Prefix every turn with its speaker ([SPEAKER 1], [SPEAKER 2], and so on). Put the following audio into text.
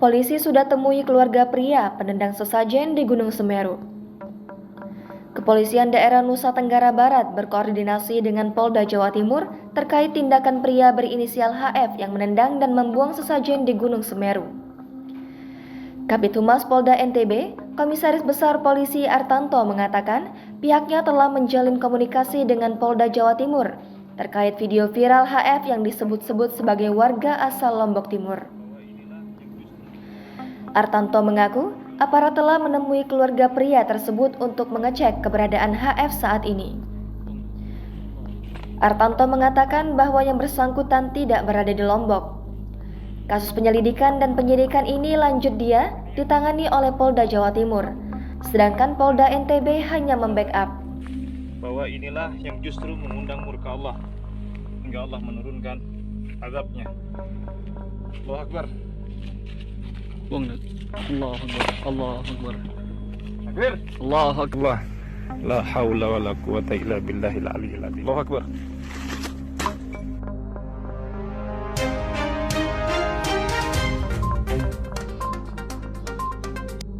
[SPEAKER 1] Polisi sudah temui keluarga pria penendang sesajen di Gunung Semeru. Kepolisian daerah Nusa Tenggara Barat berkoordinasi dengan Polda Jawa Timur terkait tindakan pria berinisial HF yang menendang dan membuang sesajen di Gunung Semeru. Kabid Humas Polda NTB, Komisaris Besar Polisi Artanto mengatakan pihaknya telah menjalin komunikasi dengan Polda Jawa Timur terkait video viral HF yang disebut-sebut sebagai warga asal Lombok Timur. Artanto mengaku aparat telah menemui keluarga pria tersebut untuk mengecek keberadaan HF saat ini. Artanto mengatakan bahwa yang bersangkutan tidak berada di Lombok. Kasus penyelidikan dan penyidikan ini lanjut dia ditangani oleh Polda Jawa Timur, sedangkan Polda NTB hanya membackup.
[SPEAKER 2] Bahwa inilah yang justru mengundang murka Allah, hingga Allah menurunkan azabnya. Allahu Akbar.
[SPEAKER 3] Allahu Akbar. Allahu Akbar.
[SPEAKER 2] Takbir.
[SPEAKER 3] Allahu Akbar.
[SPEAKER 2] La haula wala quwata illa billahil aliyyil azim. Allahu Akbar.